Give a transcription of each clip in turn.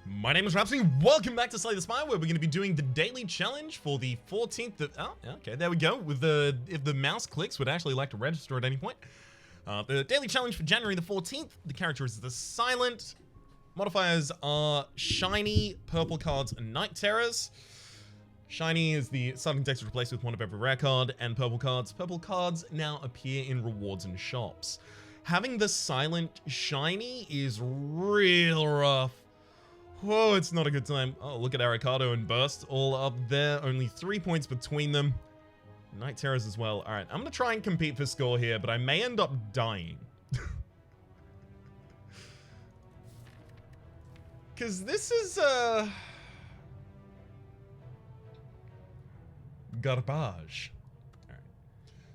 My name is Rhapsody. Welcome back to Slay the Spire, where we're going to be doing the daily challenge for the 14th of... Oh, okay, there we go. With the if the mouse clicks, would actually like to register at any point. The daily challenge for January the 14th. The character is the Silent. Modifiers are Shiny, Purple cards, and Night Terrors. Shiny is the starting text replaced with one of every rare card, and Purple cards. Purple cards now appear in rewards and shops. Having the Silent Shiny is real rough. Whoa, it's not a good time. Oh, look at Aricado and Burst all up there. Only 3 points between them. Night Terrors as well. All right, I'm going to try and compete for score here, but I may end up dying. Because this is, garbage. All right.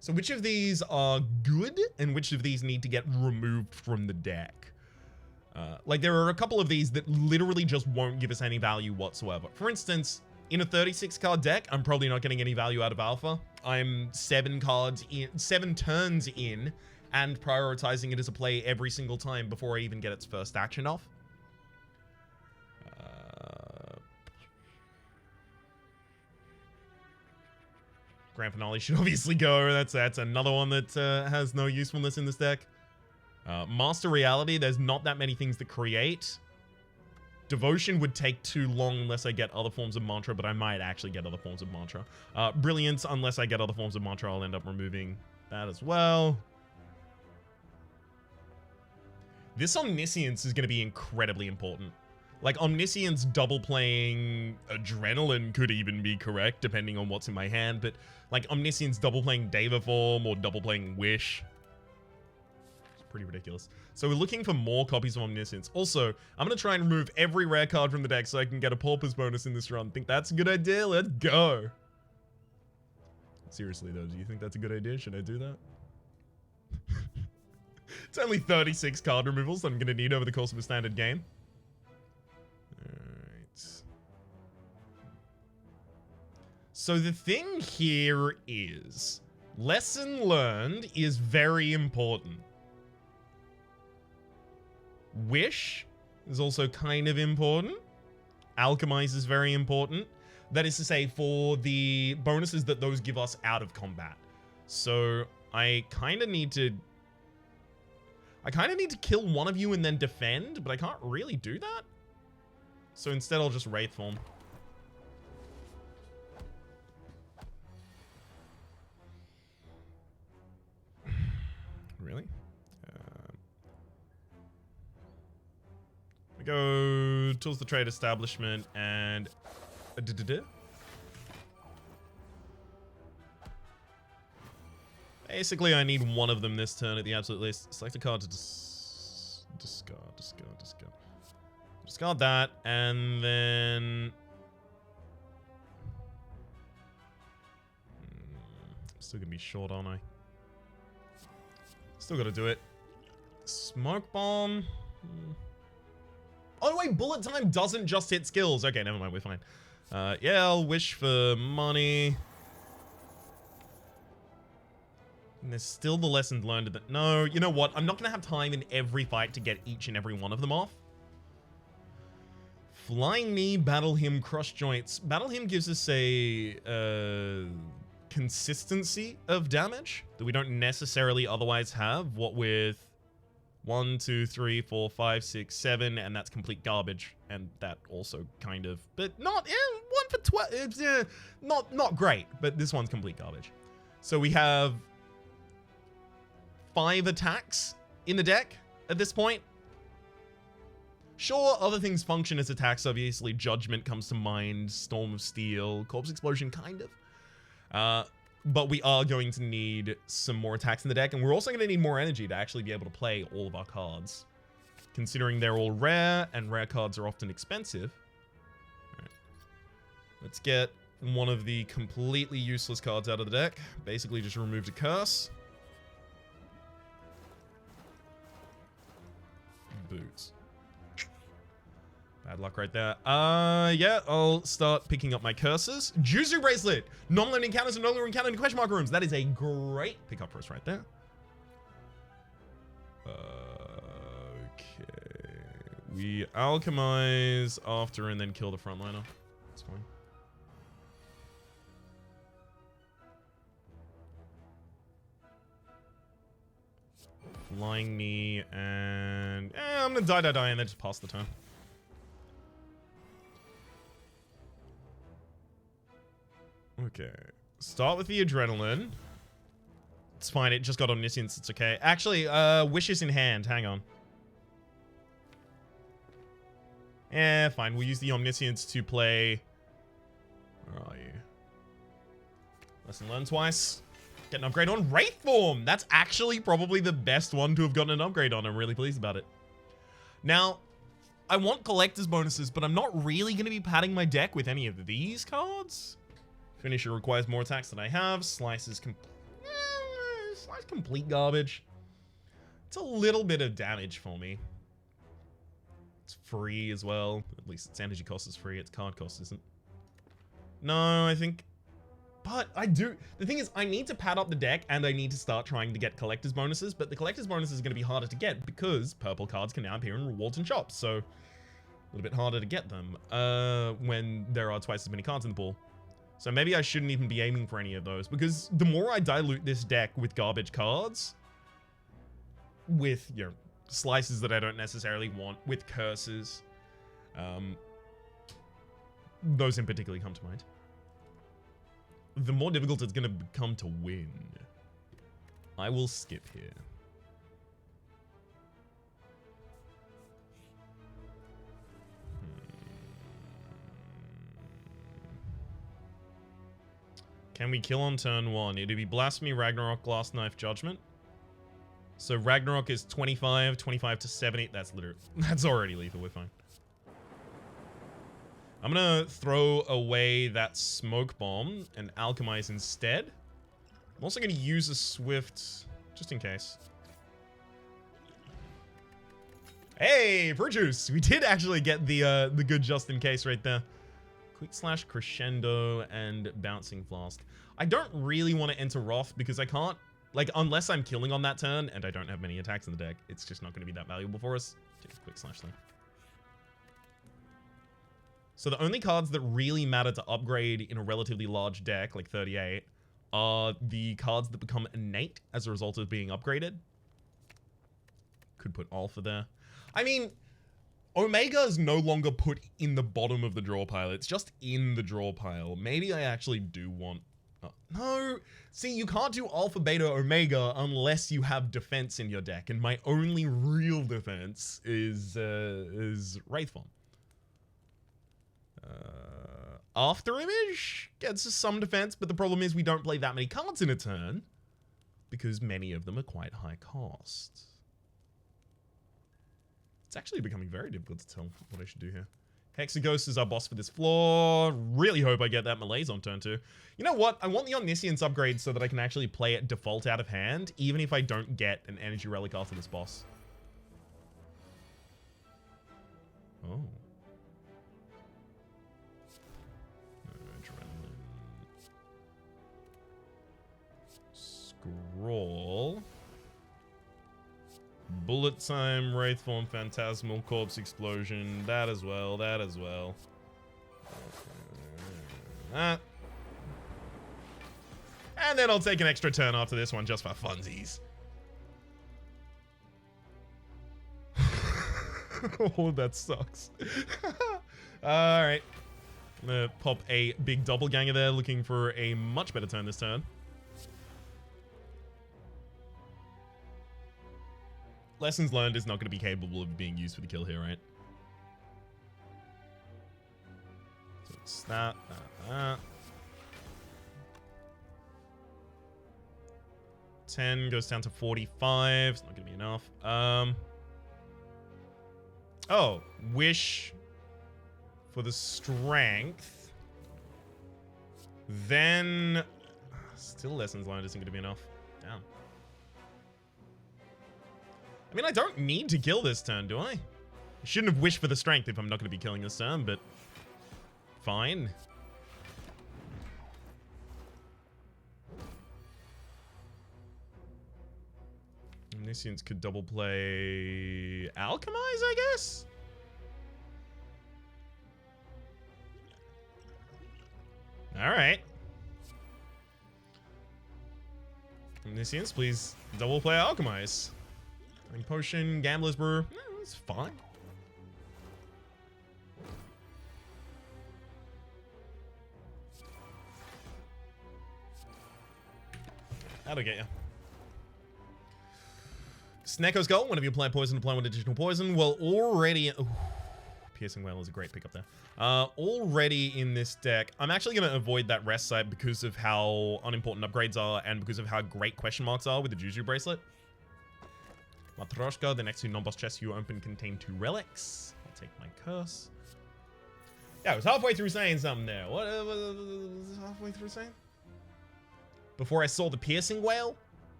So which of these are good, and which of these need to get removed from the deck? Like, there are a couple of these that literally just won't give us any value whatsoever. For instance, in a 36 card deck, I'm probably not getting any value out of Alpha. I'm 7 turns in, and prioritizing it as a play every single time before I even get its first action off. Grand Finale should obviously go. That's another one that has no usefulness in this deck. Master Reality, there's not that many things to create. Devotion would take too long unless I get other forms of mantra, but I might actually get other forms of mantra. Brilliance, unless I get other forms of mantra, I'll end up removing that as well. This Omniscience is going to be incredibly important. Like, Omniscience double playing Adrenaline could even be correct, depending on what's in my hand, but like Omniscience double playing Deva Form or double playing Wish. Pretty ridiculous. So we're looking for more copies of Omniscience. Also, I'm going to try and remove every rare card from the deck so I can get a Paupers bonus in this run. Think that's a good idea? Let's go. Seriously though, do you think that's a good idea? Should I do that? It's only 36 card removals that I'm going to need over the course of a standard game. Alright. So the thing here is, lesson learned is very important. Wish is also kind of important. Alchemize is very important. That is to say, for the bonuses that those give us out of combat. So I kind of need to kill one of you and then defend, but I can't really do that. So instead I'll just Wraith Form. Really? We go Tools the Trade Establishment and basically I need one of them this turn at the absolute least. Select a card to discard. Discard that, and then I'm still gonna be short, aren't I? Still gotta do it. Smoke Bomb. Oh wait, Bullet Time doesn't just hit skills. Okay, never mind, we're fine. Yeah, I'll wish for money. And there's still the lesson learned that, no, you know what? I'm not gonna have time in every fight to get each and every one of them off. Flying Knee, Battle Hymn, Crush Joints. Battle Hymn gives us a consistency of damage that we don't necessarily otherwise have. What with 1, 2, 3, 4, 5, 6, 7, and that's complete garbage. And that also kind of, but not, 1 for 12, it's not great, but this one's complete garbage. So we have 5 attacks in the deck at this point. Sure, other things function as attacks, obviously. Judgment comes to mind, Storm of Steel, Corpse Explosion, kind of. But we are going to need some more attacks in the deck, and we're also going to need more energy to actually be able to play all of our cards. Considering they're all rare, and rare cards are often expensive. All right. Let's get one of the completely useless cards out of the deck. Basically just removed a curse. Boots. Bad luck right there. Yeah, I'll start picking up my curses. Juzu Bracelet! Non-learning encounters and non-learning encounter in question mark rooms. That is a great pickup for us right there. Okay. We alchemize after and then kill the frontliner. That's fine. Flying me and... I'm gonna die and then just pass the turn. Okay. Start with the adrenaline. It's fine, it just got omniscience, it's okay. Actually, wishes in hand, hang on. Fine, we'll use the omniscience to play... Where are you? Lesson learned twice. Get an upgrade on Wraith Form. That's actually probably the best one to have gotten an upgrade on. I'm really pleased about it. Now, I want collector's bonuses, but I'm not really going to be padding my deck with any of these cards. Finisher requires more attacks than I have. Slice is Slice complete garbage. It's a little bit of damage for me. It's free as well. At least its energy cost is free. Its card cost isn't. No, I think... But I do... The thing is, I need to pad up the deck and I need to start trying to get collector's bonuses, but the collector's bonuses are going to be harder to get because purple cards can now appear in rewards and shops, so a little bit harder to get them when there are twice as many cards in the pool. So maybe I shouldn't even be aiming for any of those, because the more I dilute this deck with garbage cards, with, you know, slices that I don't necessarily want, with curses, those in particular come to mind, the more difficult it's going to become to win. I will skip here. Can we kill on turn 1? It'd be Blasphemy, Ragnarok, Glass Knife, Judgment. So Ragnarok is 25, 25 to 70. That's literally... That's already lethal. We're fine. I'm gonna throw away that smoke bomb and alchemize instead. I'm also gonna use a swift, just in case. Hey, produce! We did actually get the good just in case right there. Quick slash, crescendo, and bouncing flask. I don't really want to enter Wrath because I can't, like, unless I'm killing on that turn and I don't have many attacks in the deck, it's just not going to be that valuable for us. Take a quick slash thing. So the only cards that really matter to upgrade in a relatively large deck, like 38, are the cards that become innate as a result of being upgraded. Could put Alpha there. I mean, Omega is no longer put in the bottom of the draw pile. It's just in the draw pile. Maybe I actually do want... no! See, you can't do Alpha, Beta, Omega unless you have defense in your deck. And my only real defense is Wraith Form. After Image gets us some defense, but the problem is we don't play that many cards in a turn because many of them are quite high cost. It's actually becoming very difficult to tell what I should do here. Hexaghost is our boss for this floor. Really hope I get that Malaise on turn 2. You know what? I want the Omniscience upgrade so that I can actually play it default out of hand, even if I don't get an Energy Relic after this boss. Oh. Scroll. Bullet Time, Wraith Form, Phantasmal, Corpse Explosion. That as well, that as well. And then I'll take an extra turn after this one just for funsies. Oh, that sucks. Alright. I'm gonna pop a big doppelganger there, looking for a much better turn this turn. Lessons learned is not going to be capable of being used for the kill here, right? So it's that. 10 goes down to 45. It's not going to be enough. Oh, wish for the strength. Then still lessons learned isn't going to be enough. Damn. I mean, I don't need to kill this turn, do I? I shouldn't have wished for the strength if I'm not going to be killing this turn, but fine. Omniscience could double play Alchemize, I guess? Alright. Omniscience, please double play Alchemize. Potion, Gambler's Brew. It's fine. That'll get you. Snecko's Skull. Whenever you apply poison, apply one additional poison. Well, already... Ooh, Piercing Wail is a great pickup there. Already in this deck, I'm actually going to avoid that rest site because of how unimportant upgrades are and because of how great question marks are with the Juju Bracelet. Matroshka, the next two non-boss chests you open contain 2 relics. I'll take my curse. Yeah, I was halfway through saying something there. What was halfway through saying? Before I saw the Piercing Wail?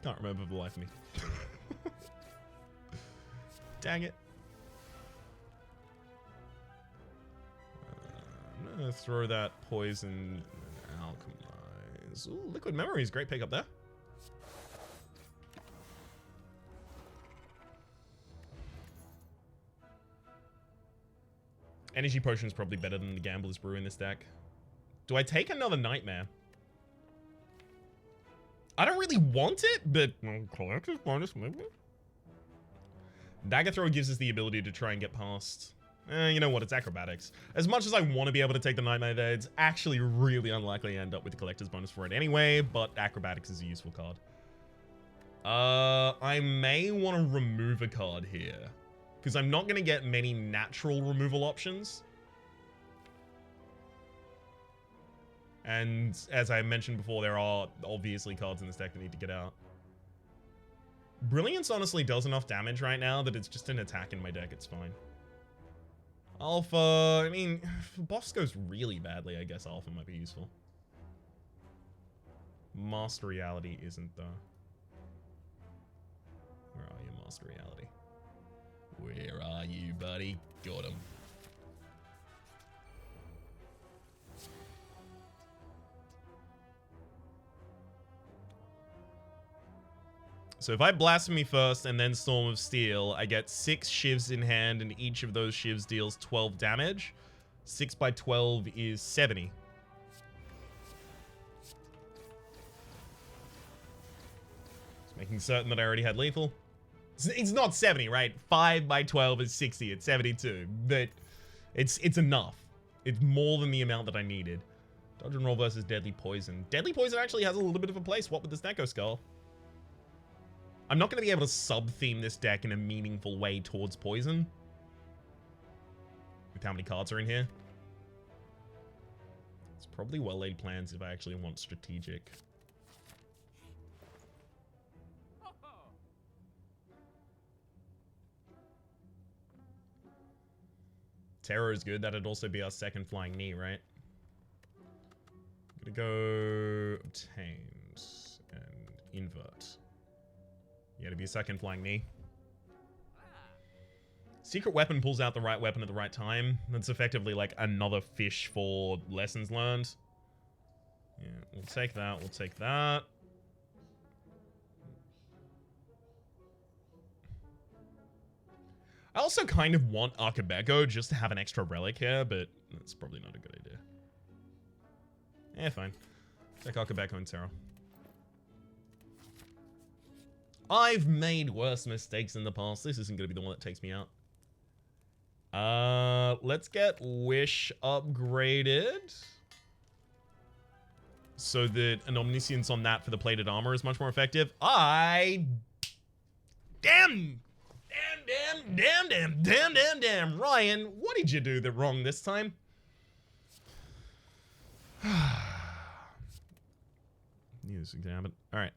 Can't remember for the life of me. Dang it. I'm gonna throw that poison and alchemize. Ooh, Liquid Memory is great pickup there. Energy Potion is probably better than the Gambler's Brew in this deck. Do I take another Nightmare? I don't really want it, but collective bonus maybe. Dagger Throw gives us the ability to try and get past. You know what? It's acrobatics. As much as I want to be able to take the Nightmare there, it's actually really unlikely to end up with the collector's bonus for it anyway. But acrobatics is a useful card. I may want to remove a card here because I'm not going to get many natural removal options. And as I mentioned before, there are obviously cards in this deck that need to get out. Brilliance honestly does enough damage right now that it's just an attack in my deck. It's fine. Alpha, I mean, if the boss goes really badly, I guess Alpha might be useful. Master Reality isn't though. Where are you, Master Reality? Where are you, buddy? Got him. So if I Blasphemy first and then Storm of Steel, I get 6 shivs in hand, and each of those shivs deals 12 damage. 6 by 12 is 70. Just making certain that I already had lethal. It's not 70, right? 5 by 12 is 60. It's 72. But it's enough. It's more than the amount that I needed. Dodge and Roll versus Deadly Poison. Deadly Poison actually has a little bit of a place. What with this Neko Skull? I'm not going to be able to sub-theme this deck in a meaningful way towards poison. With how many cards are in here. It's probably well-laid plans if I actually want strategic. Terror is good. That'd also be our second flying knee, right? I'm gonna go obtained and invert. Yeah, to be a second flying knee. Secret Weapon pulls out the right weapon at the right time. That's effectively like another fish for lessons learned. Yeah, we'll take that. We'll take that. I also kind of want Archibeko just to have an extra relic here, but that's probably not a good idea. Yeah, fine. Take Archibeko and Terror. I've made worse mistakes in the past. This isn't going to be the one that takes me out. Let's get Wish upgraded. So that an Omniscience on that for the plated armor is much more effective. Damn! Ryan, what did you do that wrong this time? Need this examine. Alright,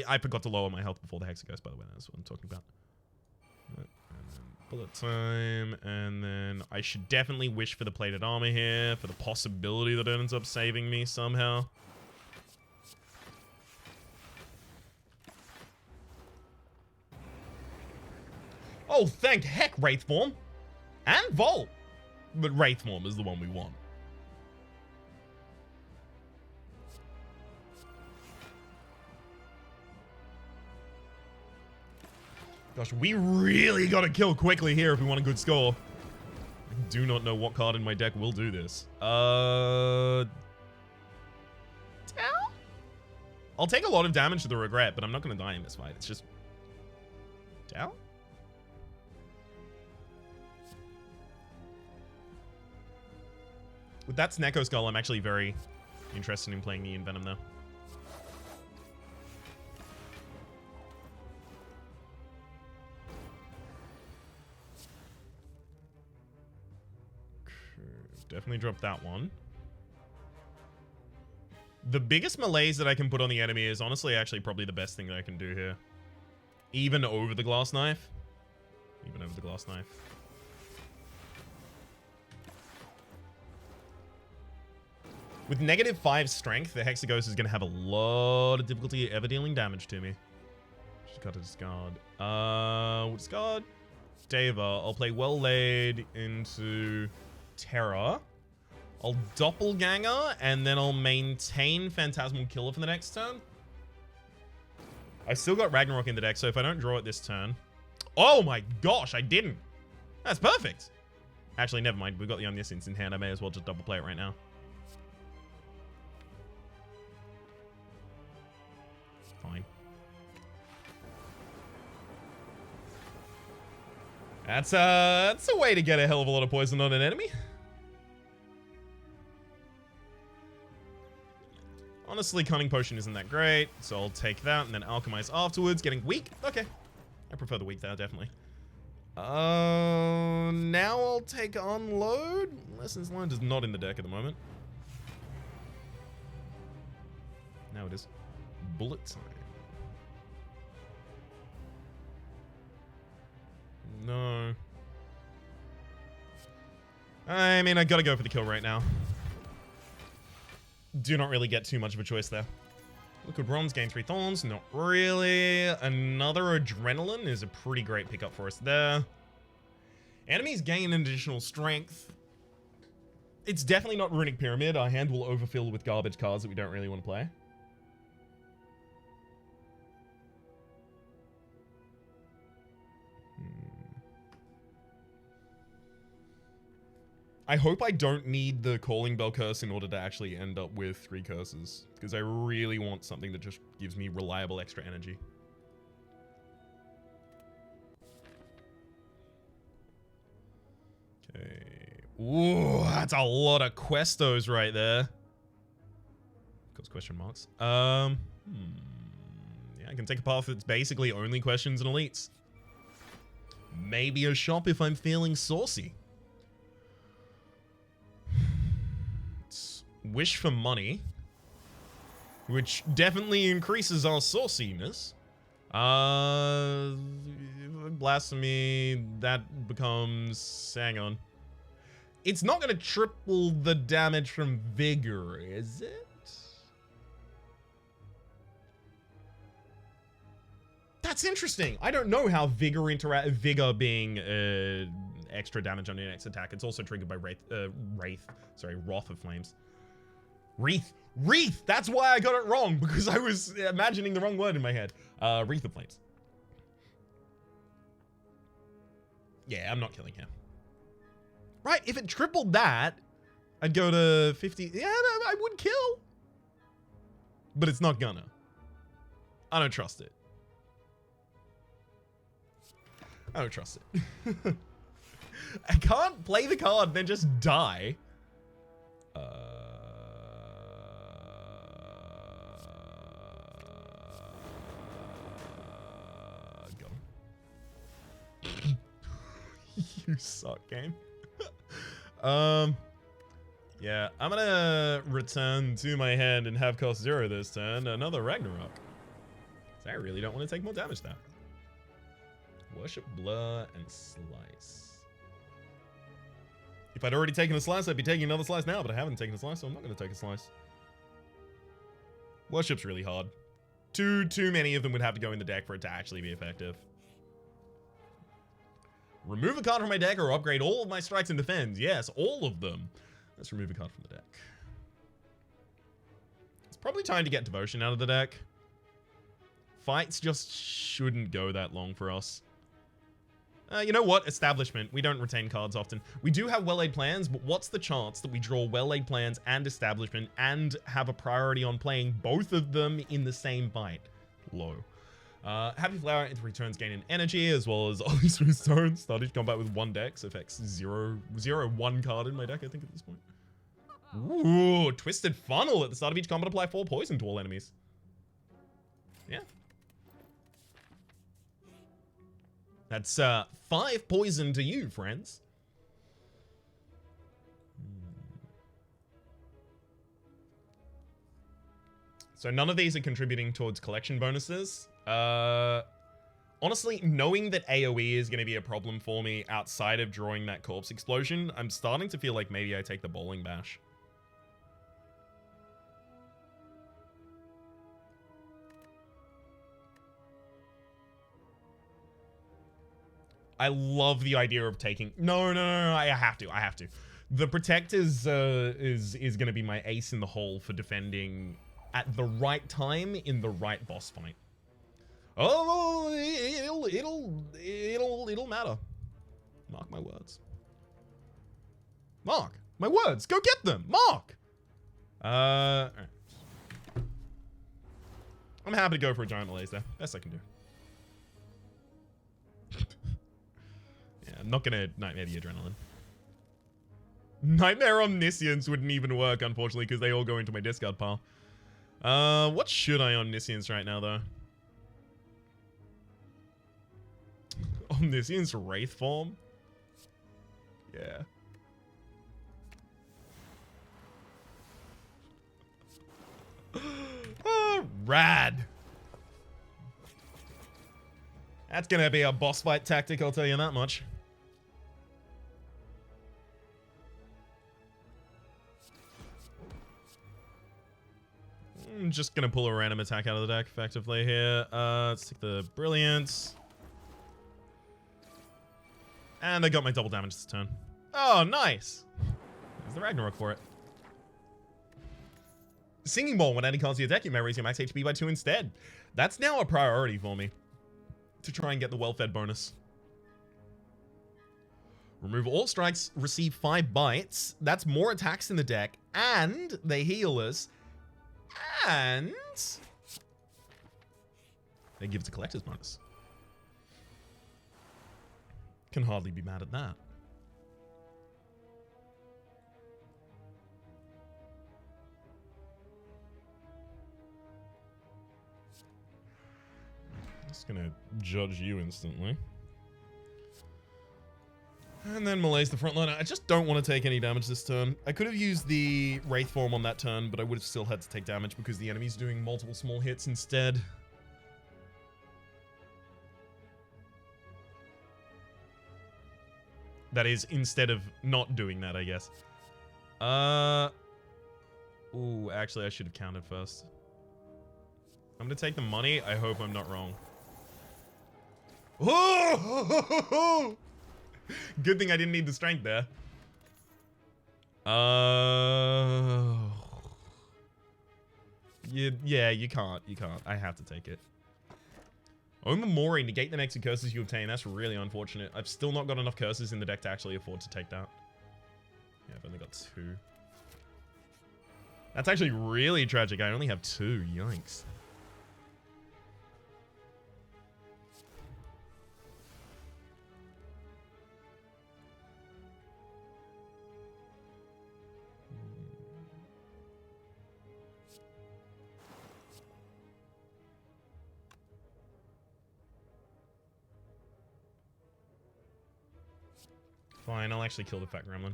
I forgot to lower my health before the Hexaghost, by the way. That's what I'm talking about. And then bullet time. And then I should definitely wish for the plated armor here, for the possibility that it ends up saving me somehow. Oh, thank heck, Wraith Form. And Volt. But Wraith Form is the one we want. Gosh, we really gotta kill quickly here if we want a good score. do not know what card in my deck will do this. I'll take a lot of damage to the regret, but I'm not going to die in this fight. It's just... Down? With that Snecko Skull, I'm actually very interested in playing the Envenom, though. Definitely dropped that one. The biggest malaise that I can put on the enemy is honestly actually probably the best thing that I can do here. Even over the Glass Knife. Even over the Glass Knife. With -5 strength, the Hexaghost is going to have a lot of difficulty ever dealing damage to me. Just got to discard. We'll discard Deva. I'll play Well Laid into Terror. I'll Doppelganger, and then I'll maintain Phantasmal Killer for the next turn. I still got Ragnarok in the deck, so if I don't draw it this turn... Oh my gosh, I didn't! That's perfect! Actually, never mind. We've got the Omniscience in hand. I may as well just double play it right now. Fine. That's a way to get a hell of a lot of poison on an enemy. Honestly, Cunning Potion isn't that great, so I'll take that and then Alchemize afterwards. Getting weak? Okay. I prefer the weak there, definitely. Now I'll take Unload. Lessons Learned is not in the deck at the moment. Now it is Bullet Time. No. I mean, I gotta go for the kill right now. Do not really get too much of a choice there. Liquid Bronze, gain 3 Thorns. Not really. Another Adrenaline is a pretty great pickup for us there. Enemies gain an additional strength. It's definitely not Runic Pyramid. Our hand will overfill with garbage cards that we don't really want to play. I hope I don't need the Calling Bell Curse in order to actually end up with 3 curses, because I really want something that just gives me reliable extra energy. Okay. Ooh, that's a lot of questos right there. Of course, question marks. Yeah, I can take a path that's basically only questions and elites. Maybe a shop if I'm feeling saucy. Wish for Money, which definitely increases our sauciness. Blasphemy, that becomes... Hang on. It's not going to triple the damage from Vigor, is it? That's interesting. I don't know how Vigor being extra damage on your next attack. It's also triggered by Wrath of Flames. Wreath! That's why I got it wrong, because I was imagining the wrong word in my head. Wreath of Flames. Yeah, I'm not killing him. Right, if it tripled that, I'd go to 50. Yeah, no, I would kill. But it's not gonna. I don't trust it. I don't trust it. I can't play the card, then just die. You suck, game. Yeah, I'm gonna return to my hand and have cost 0 this turn. Another Ragnarok. I really don't want to take more damage there. Worship, Blur, and Slice. If I'd already taken a slice, I'd be taking another slice now, but I haven't taken a slice, so I'm not going to take a slice. Worship's really hard. Too many of them would have to go in the deck for it to actually be effective. Remove a card from my deck or upgrade all of my strikes and defends. Yes, all of them. Let's remove a card from the deck. It's probably time to get Devotion out of the deck. Fights just shouldn't go that long for us. You know what? Establishment. We don't retain cards often. We do have well-laid plans, but what's the chance that we draw well-laid plans and establishment and have a priority on playing both of them in the same bite? Low. Happy Flower, it returns gain in energy, as well as all these returns. Started combat with 1 dex, affects 1 card in my deck, I think, at this point. Ooh, Twisted Funnel. At the start of each combat, apply 4 poison to all enemies. Yeah. That's 5 poison to you, friends. So none of these are contributing towards collection bonuses. Honestly, knowing that AoE is going to be a problem for me outside of drawing that corpse explosion, I'm starting to feel like maybe I take the bowling bash. I love the idea of taking... No, I have to. The Protect is going to be my ace in the hole for defending at the right time in the right boss fight. Oh, it'll matter. Mark my words. Mark my words. Go get them. Mark. All right. I'm happy to go for a giant malaise there. Best I can do. Yeah, I'm not gonna Nightmare the Adrenaline. Nightmare Omniscience wouldn't even work, unfortunately, because they all go into my discard pile. What should I Omniscience right now, though? Omniscience Wraith form? Yeah. Oh, rad. That's gonna be a boss fight tactic, I'll tell you that much. I'm just gonna pull a random attack out of the deck effectively here. Let's take the Brilliance. And I got my double damage this turn. Oh, nice. There's the Ragnarok for it. Singing Bowl. When any cards you attack, you may raise your max HP by 2 instead. That's now a priority for me. To try and get the well-fed bonus. Remove all strikes, receive 5 bites. That's more attacks in the deck. And they heal us. And they give us a collector's bonus. Can hardly be mad at that. Just gonna judge you instantly. And then malaise the frontliner. I just don't want to take any damage this turn. I could have used the Wraith form on that turn, but I would have still had to take damage because the enemy's doing multiple small hits instead. That is, instead of not doing that, I guess. Ooh, actually, I should have counted first. I'm gonna take the money. I hope I'm not wrong. Oh! Good thing I didn't need the strength there. Yeah, you can't. You can't. I have to take it. Omamori, negate the next 2 curses you obtain. That's really unfortunate. I've still not got enough curses in the deck to actually afford to take that. Yeah, I've only got 2. That's actually really tragic. I only have 2. Yikes. Fine, I'll actually kill the fat gremlin.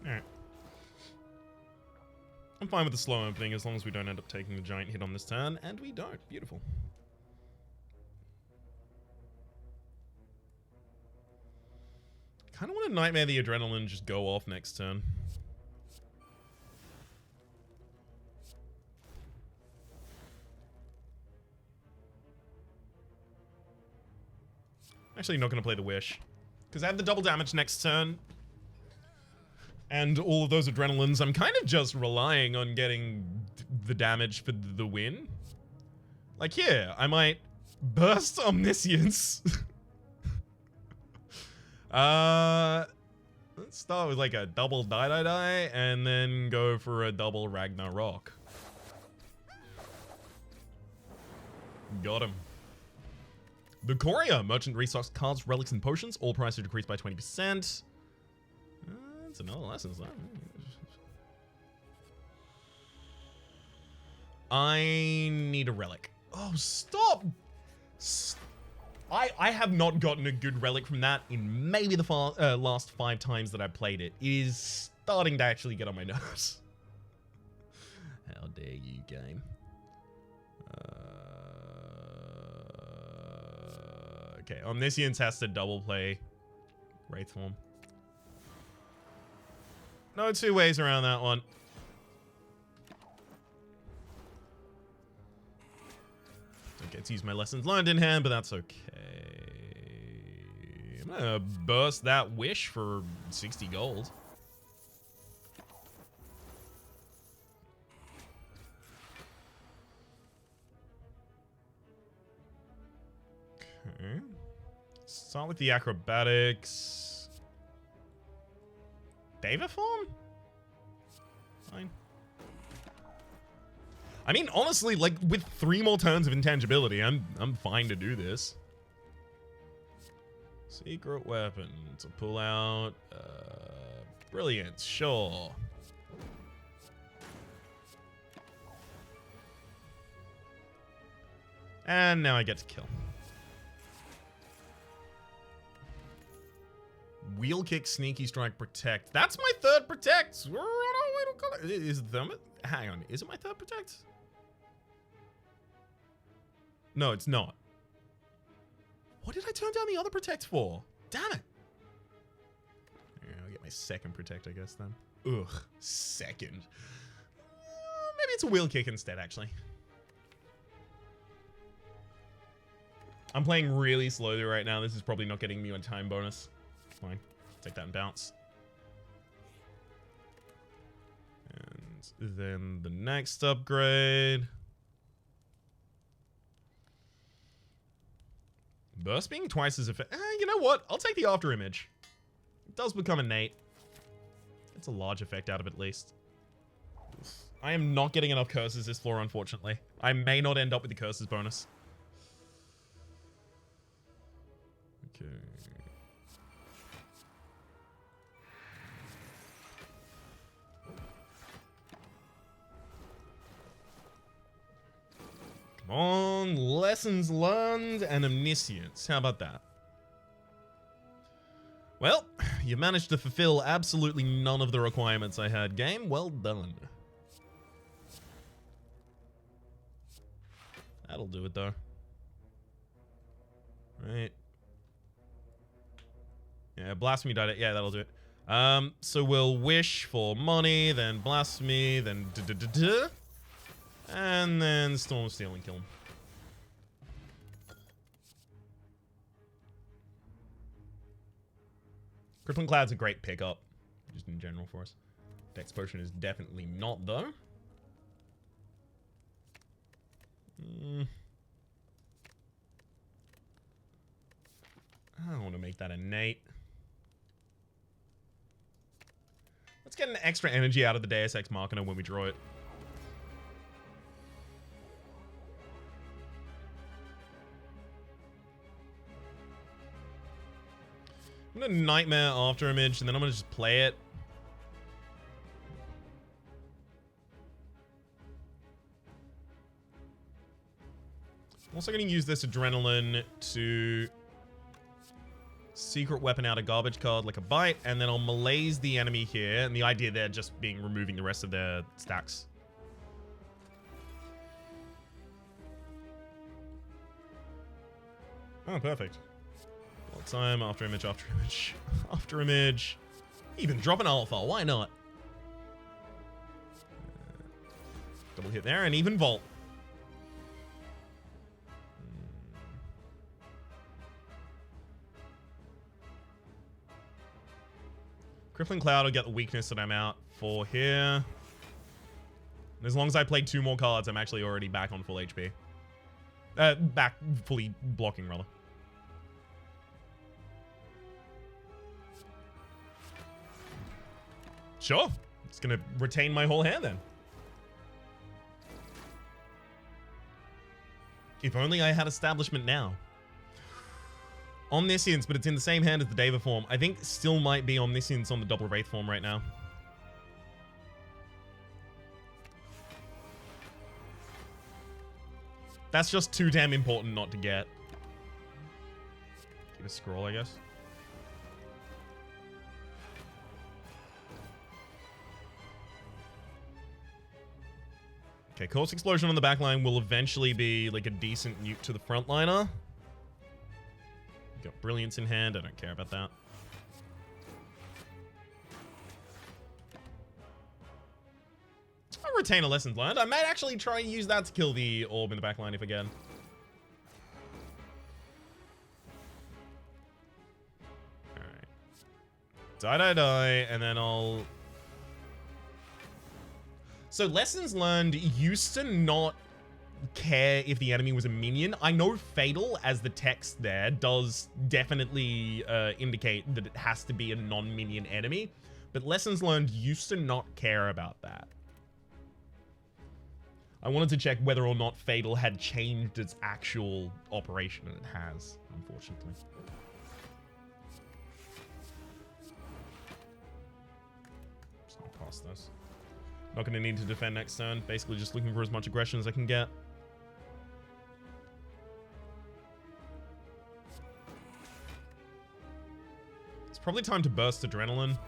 Alright. I'm fine with the slow opening as long as we don't end up taking the giant hit on this turn, and we don't. Beautiful. I kind of want to Nightmare the Adrenaline just go off next turn. Actually, not going to play the Wish. Because I have the double damage next turn. And all of those adrenalines, I'm kind of just relying on getting the damage for the win. Like here, I might burst Omniscience. Let's start with like a double die, and then go for a double Ragnarok. Got him. The Courier. Merchant restocks cards, relics, and potions. All prices decreased by 20%. That's another lesson. I need a relic. Oh, stop! I have not gotten a good relic from that in maybe the last 5 times that I played it. It is starting to actually get on my nerves. How dare you, game. Okay, Omniscience has to double play Wraith Form. No 2 ways around that one. Don't get to use my lessons learned in hand, but that's okay. I'm gonna burst that Wish for 60 gold. Okay. Start with the acrobatics. Deva form? Fine. I mean, honestly, like with 3 more turns of intangibility, I'm fine to do this. Secret weapon to pull out. Brilliance, sure. And now I get to kill. Wheel kick, sneaky strike, protect. That's my 3rd protect. We're on our way to is them? Hang on, is it my 3rd protect? No, it's not. What did I turn down the other protect for? Damn it. Yeah, I'll get my 2nd protect, I guess then. Ugh, 2nd. Maybe it's a wheel kick instead, actually. I'm playing really slowly right now. This is probably not getting me a time bonus. Fine. Take that and bounce. And then the next upgrade. Burst being twice as effective. You know what? I'll take the after image. It does become innate. It's a large effect out of it, at least. I am not getting enough curses this floor, unfortunately. I may not end up with the curses bonus. Okay. Come on, lessons learned and omniscience. How about that? Well, you managed to fulfill absolutely none of the requirements I had, game. Well done. That'll do it, though. Right. Yeah, Blasphemy died. Yeah, that'll do it. So we'll wish for money, then Blasphemy, then and then Storm Steel and kill him. Crippling Cloud's a great pickup, just in general for us. Dex Potion is definitely not, though. I don't want to make that innate. Let's get an extra energy out of the Deus Ex Machina when we draw it. I'm gonna Nightmare After Image, and then I'm gonna just play it. I'm also gonna use this Adrenaline to secret weapon out a garbage card like a bite, and then I'll malaise the enemy here, and the idea there just being removing the rest of their stacks. Oh, perfect. All time, after image, after image, after image. Even drop an alpha, why not? Double hit there, and even vault. Crippling Cloud will get the weakness that I'm out for here. And as long as I play 2 more cards, I'm actually already back on full HP. Back fully blocking, rather. Sure. It's gonna retain my whole hand then. If only I had Establishment now. Omniscience, but it's in the same hand as the Deva form. I think still might be Omniscience on the double Wraith form right now. That's just too damn important not to get. Keep a scroll, I guess. Okay, Corpse Explosion on the backline will eventually be like a decent nuke to the frontliner. Got Brilliance in hand, I don't care about that. I'll retain a Lessons Learned. I might actually try and use that to kill the orb in the backline if I can. Alright. Die, and then I'll... So Lessons Learned used to not care if the enemy was a minion. I know Fatal, as the text there, does definitely indicate that it has to be a non-minion enemy, but Lessons Learned used to not care about that. I wanted to check whether or not Fatal had changed its actual operation, and it has, unfortunately. Just gonna pass this. Not going to need to defend next turn. Basically just looking for as much aggression as I can get. It's probably time to burst Adrenaline.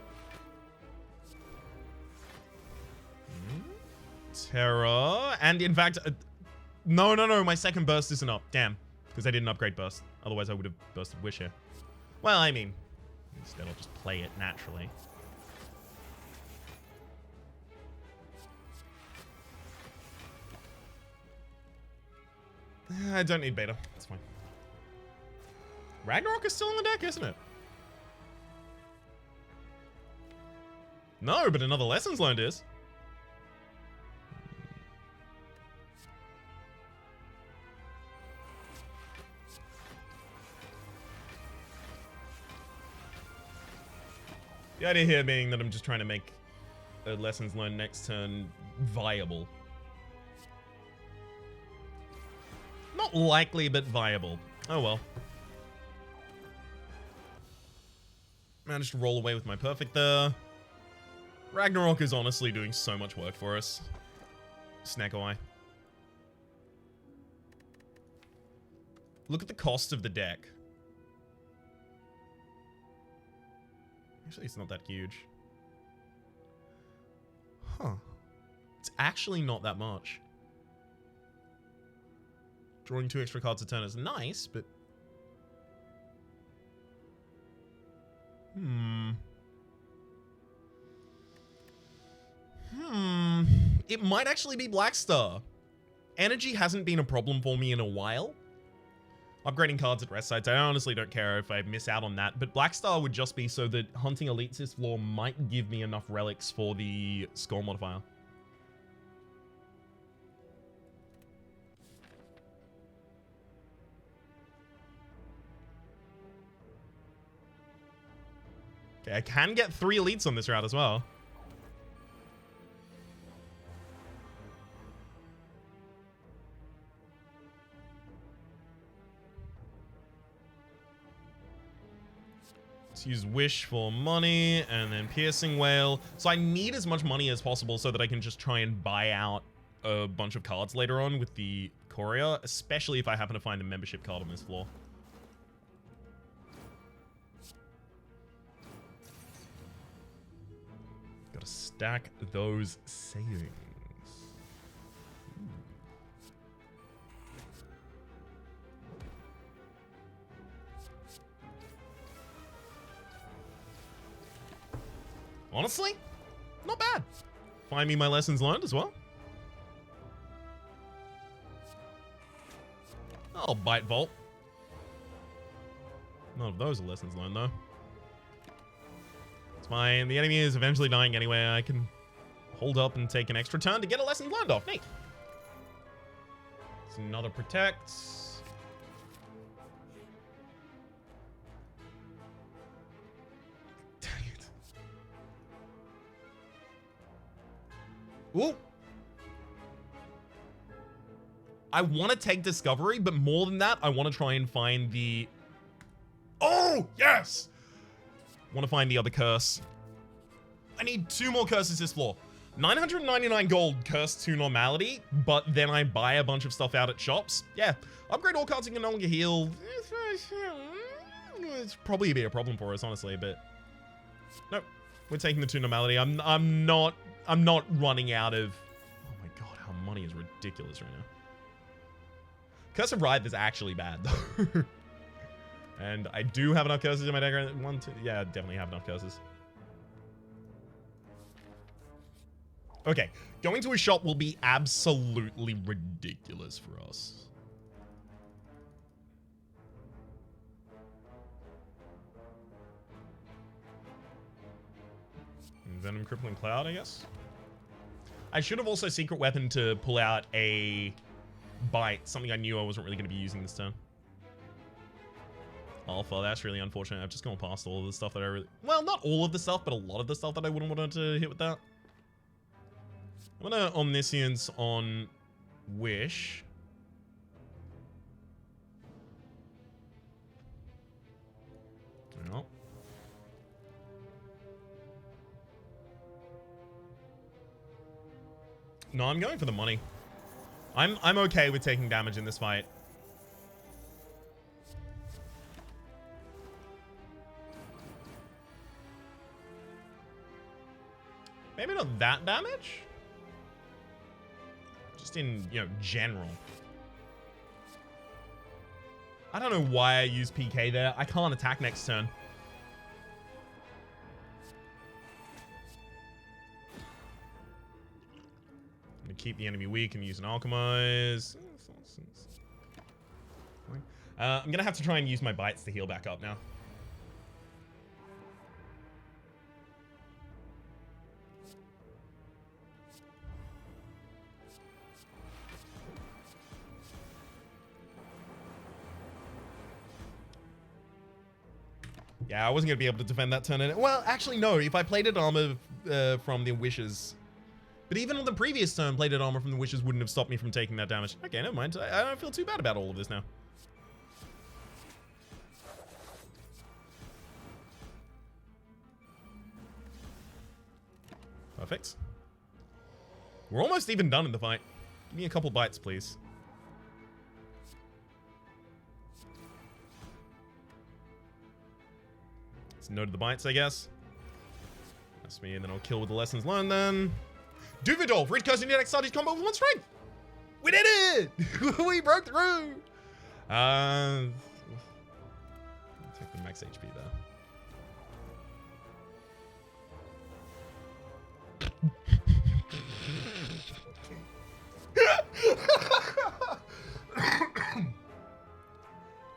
Terror. And in fact... no, my second burst isn't up. Damn. Because I didn't upgrade burst. Otherwise I would have bursted Wish here. Well, I mean... instead I'll just play it naturally. I don't need beta. It's fine. Ragnarok is still in the deck, isn't it? No, but another Lessons Learned is. The idea here being that I'm just trying to make a Lessons Learned next turn viable. Not likely, but viable. Oh well. Managed to roll away with my perfect there. Ragnarok is honestly doing so much work for us. Snacko Eye. Look at the cost of the deck. Actually, it's not that huge. Huh. It's actually not that much. Drawing 2 extra cards a turn is nice, but... It might actually be Blackstar. Energy hasn't been a problem for me in a while. Upgrading cards at rest sites, I honestly don't care if I miss out on that, but Blackstar would just be so that hunting Elite Sith Floor might give me enough relics for the score modifier. Okay, I can get 3 elites on this route as well. Let's use Wish for money, and then Piercing Whale. So I need as much money as possible so that I can just try and buy out a bunch of cards later on with the Courier, especially if I happen to find a membership card on this floor. Gotta stack those savings. Honestly, not bad. Find me my Lessons Learned as well. Oh, Bite Vault. None of those are Lessons Learned, though. It's fine. The enemy is eventually dying anyway. I can hold up and take an extra turn to get a lesson learned off. Neat. It's another protect. Dang it. Ooh. I want to take Discovery, but more than that, I want to try and find the... Oh, yes! I want to find the other curse. I need 2 more curses this floor. 999 gold curse to normality, but then I buy a bunch of stuff out at shops. Yeah, upgrade all cards and can no longer heal. It's probably be a problem for us, honestly, but... Nope, we're taking the 2 normality. I'm not running out of... Oh my god, how money is ridiculous right now. Curse of Wrath is actually bad, though. And I do have enough curses in my deck. 1, 2... Yeah, I definitely have enough curses. Okay, going to a shop will be absolutely ridiculous for us. Venom Crippling Cloud, I guess? I should have also Secret Weapon to pull out a... Bite, something I knew I wasn't really going to be using this turn. Alpha, that's really unfortunate. I've just gone past all of the stuff that I really... Well, not all of the stuff, but a lot of the stuff that I wouldn't want to hit with that. I'm going to Omniscience on Wish. No. No, I'm going for the money. I'm okay with taking damage in this fight. Maybe not that damage? Just in, you know, general. I don't know why I use PK there. I can't attack next turn. Keep the enemy weak and use an Alchemize. I'm gonna have to try and use my bites to heal back up now. Yeah, I wasn't gonna be able to defend that turn. Well, actually, no. If I plated armor from the Wishes... But even on the previous turn, plated armor from the Wishes wouldn't have stopped me from taking that damage. Okay, never mind. I don't feel too bad about all of this now. Perfect. We're almost even done in the fight. Give me a couple bites, please. Let's note the bites, I guess. That's me, and then I'll kill with the lessons learned then. Duvidolf, read curse in your next Sardi's combo with 1 strength. We did it! We broke through. I'll take the max HP there.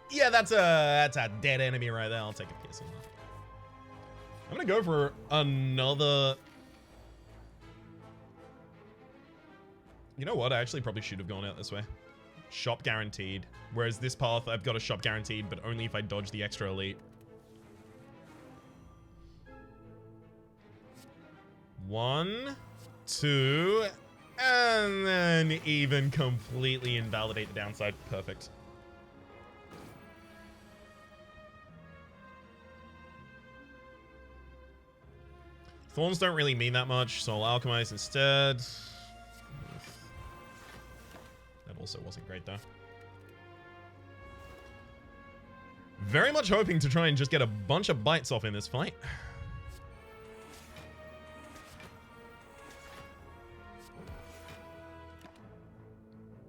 Yeah, that's a dead enemy right there. I'll take a piece of that. I'm gonna go for another. You know what? I actually probably should have gone out this way. Shop guaranteed. Whereas this path, I've got a shop guaranteed, but only if I dodge the extra elite. 1, 2, and then even completely invalidate the downside. Perfect. Thorns don't really mean that much, so I'll alchemize instead. That also wasn't great, though. Very much hoping to try and just get a bunch of bites off in this fight.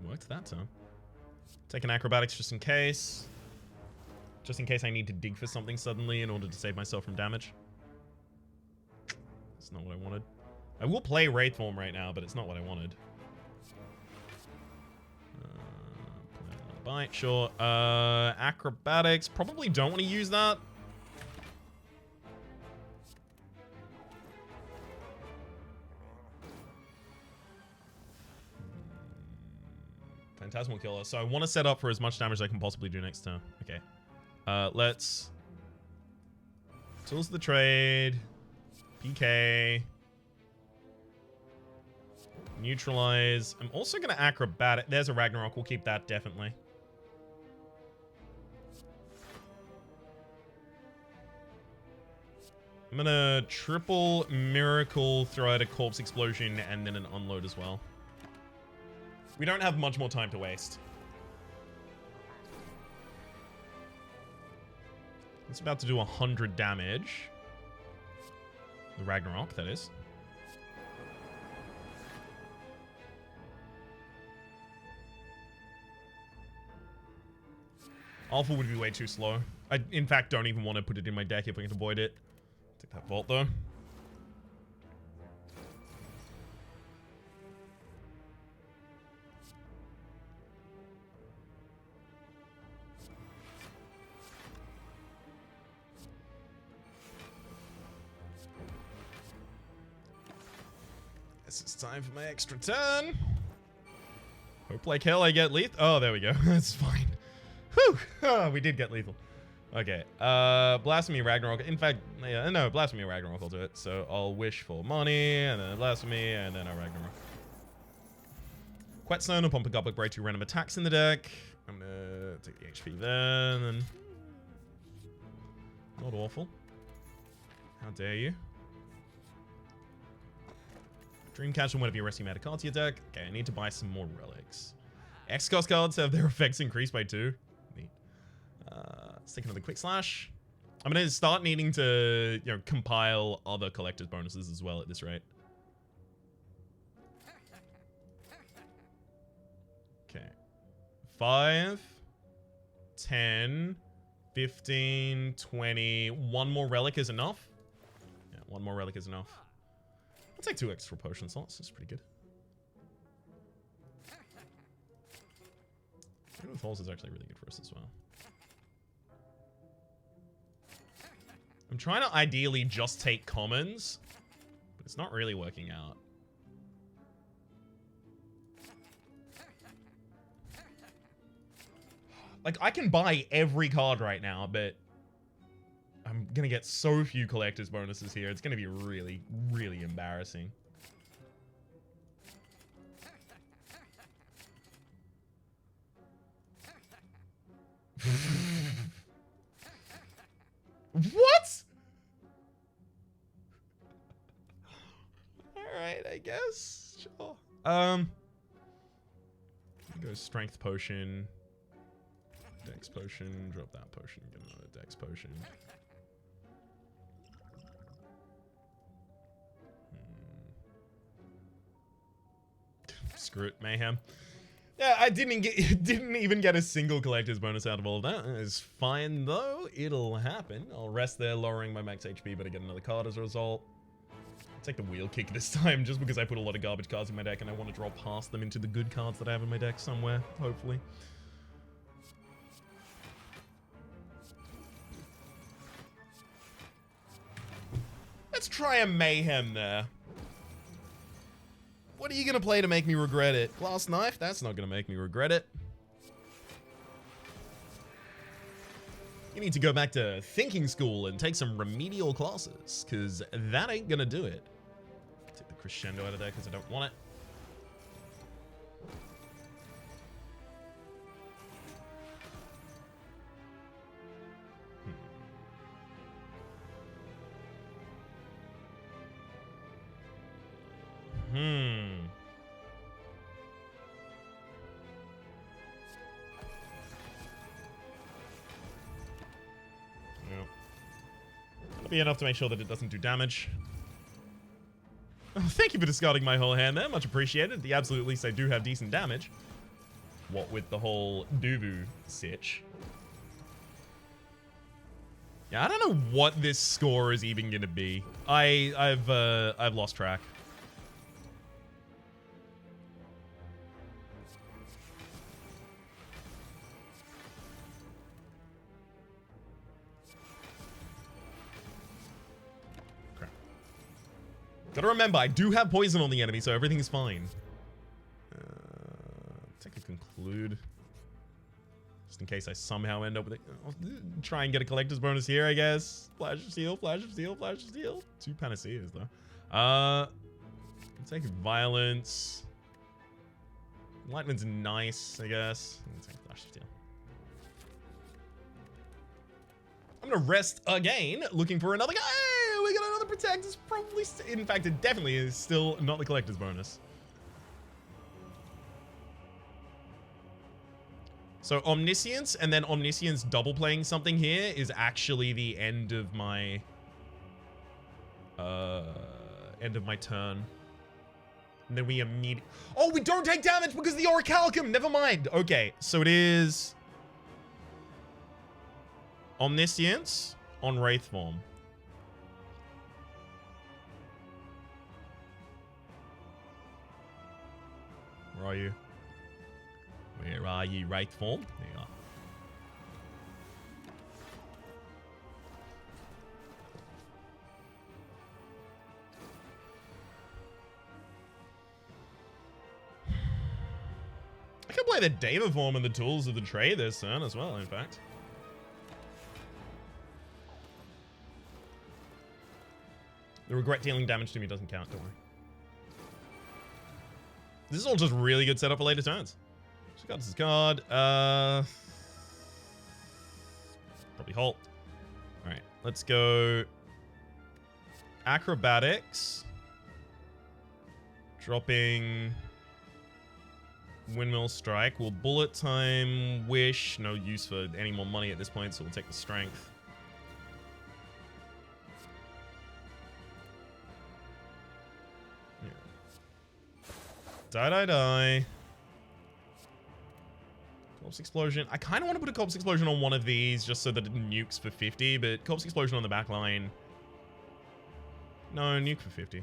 Worked that time. Take an acrobatics just in case. Just in case I need to dig for something suddenly in order to save myself from damage. That's not what I wanted. I will play Wraithform right now, but it's not what I wanted. Bite, sure. Acrobatics. Probably don't want to use that. Phantasmal Killer. So I want to set up for as much damage as I can possibly do next turn. Okay. Let's... Tools of the Trade. PK. Neutralize. I'm also going to Acrobatic. There's a Ragnarok. We'll keep that, definitely. I'm going to triple Miracle, throw out a Corpse Explosion, and then an Unload as well. We don't have much more time to waste. It's about to do 100 damage. The Ragnarok, that is. Alpha would be way too slow. I, in fact, don't even want to put it in my deck if I can avoid it. Take that Vault, though. Guess it's time for my extra turn. Hope like hell I get lethal. Oh, there we go. That's fine. Whew. Oh, we did get lethal. Okay. Blasphemy, Ragnarok. In fact, yeah, no, Blasphemy, Ragnarok will do it. So I'll wish for money, and then Blasphemy, and then a Ragnarok. Quetstone will pump a Goblet Braid, 2 random attacks in the deck. I'm gonna take the HP there, and then... Not awful. How dare you? Dreamcatcher whenever you're resting out cards to your deck. Okay, I need to buy some more relics. X-Cost cards have their effects increased by 2. Neat. Let's take another Quick Slash. I'm gonna start needing to, you know, compile other collector's bonuses as well at this rate. Okay. 5, 10, 15, 20. One more relic is enough. Yeah, one more relic is enough. I'll take 2 extra potion slots. That's pretty good. Freedom of Falls is actually really good for us as well. I'm trying to ideally just take commons, but it's not really working out. Like, I can buy every card right now, but I'm gonna get so few collector's bonuses here. It's gonna be really, really embarrassing. What? Alright, I guess. Sure. Go Strength Potion. Dex Potion. Drop that potion. Get another Dex Potion. Screw it, Mayhem. Yeah, I didn't even get a single collector's bonus out of all of that. It's fine though. It'll happen. I'll rest there, lowering my max HP, but I get another card as a result. I'll take the Wheel Kick this time, just because I put a lot of garbage cards in my deck and I want to draw past them into the good cards that I have in my deck somewhere, hopefully. Let's try a Mayhem there. What are you gonna play to make me regret it? Glass Knife? That's not gonna make me regret it. You need to go back to thinking school and take some remedial classes, because that ain't gonna do it. Take the Crescendo out of there because I don't want it. That'll be enough to make sure that it doesn't do damage. Oh, thank you for discarding my whole hand there. Much appreciated. At the absolute least, I do have decent damage. What with the whole Duvu sitch. Yeah, I don't know what this score is even gonna be. I've lost track. Gotta remember, I do have poison on the enemy, so everything's fine. Take a include. Just in case I somehow end up with it. I'll try and get a collector's bonus here, I guess. Flash of Steel, Flash of Steel, Flash of Steel. 2 Panaceas, though. I'll take Violence. Lightning's nice, I guess. I'll take Flash of Steel. I'm gonna rest again, looking for another guy. Hey, we got another Protect. It's probably, in fact, it definitely is still not the collector's bonus. So Omniscience and then Omniscience double playing something here is actually the end of my turn. And then we immediately... Oh, we don't take damage because of the Orichalcum. Never mind. Okay, so it is Omniscience on Wraith form. Where are you? Where are you, Wraith form? There you are. I can play the Deva form and the tools of the trade this turn as well, in fact. The regret dealing damage to me doesn't count, don't worry. This is all just really good setup for later turns. So got this card. Probably halt. Alright, let's go Acrobatics. Dropping Windmill Strike. We'll Bullet Time, Wish. No use for any more money at this point, so we'll take the Strength. Die. Corpse Explosion. I kind of want to put a Corpse Explosion on one of these just so that it nukes for 50, but Corpse Explosion on the back line. No, nuke for 50.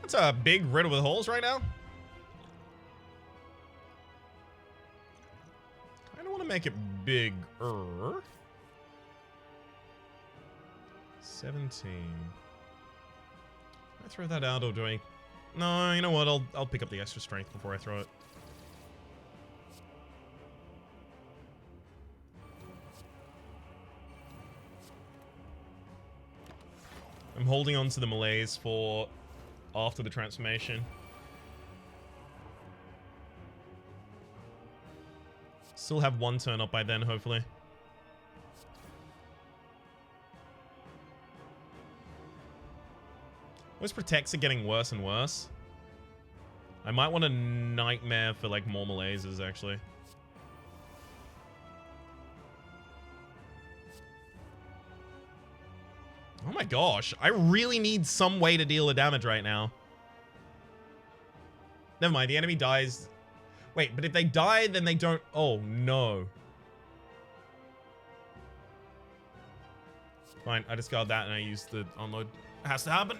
That's a big riddle with holes right now. I don't want to make it bigger. 17. I throw that out or do I? No, you know what? I'll pick up the extra strength before I throw it. I'm holding on to the malaise for after the transformation. Still have one turn up by then, hopefully. Those protects are getting worse and worse. I might want a nightmare for like more malaises, actually. Oh my gosh, I really need some way to deal the damage right now. Never mind, the enemy dies. Wait, but if they die, then they don't... Oh, no. Fine, I discard that and I use the unload. It has to happen.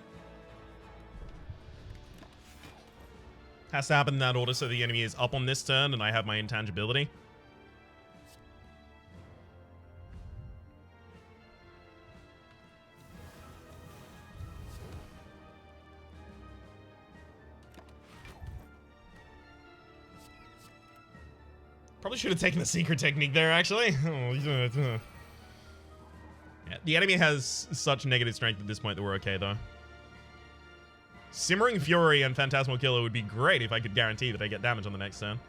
Has to happen in that order so the enemy is up on this turn and I have my intangibility. Probably should have taken the secret technique there, actually. Yeah, the enemy has such negative strength at this point that we're okay, though. Simmering Fury and Phantasmal Killer would be great if I could guarantee that I get damage on the next turn.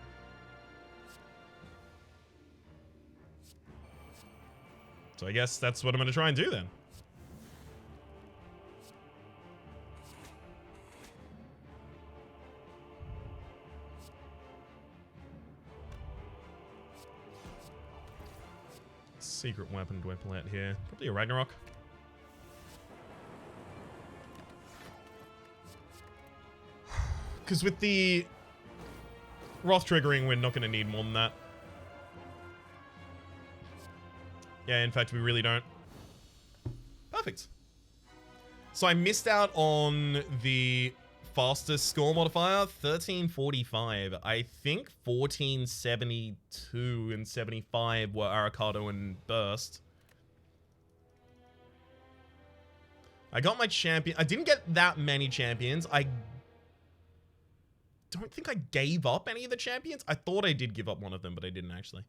So I guess that's what I'm going to try and do, then. Secret weapon do I pull out here? Probably a Ragnarok. Because with the Wrath triggering, we're not going to need more than that. Yeah, in fact, we really don't. Perfect. So I missed out on the fastest score modifier? 1345. I think 1472 and 75 were Aracado and Burst. I got my champion. I didn't get that many champions. I don't think I gave up any of the champions. I thought I did give up one of them, but I didn't actually.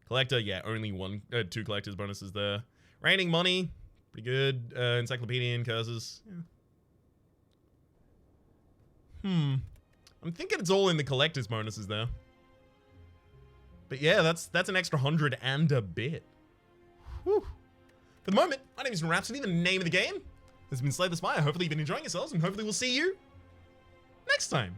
Collector, yeah, only two collectors bonuses there. Raining money, pretty good. Encyclopedian curses. Yeah. I'm thinking it's all in the collector's bonuses there. But yeah, that's an extra 100 and a bit. Whew. For the moment, my name is Rhapsody. The name of the game has been Slay the Spire. Hopefully you've been enjoying yourselves, and hopefully we'll see you next time.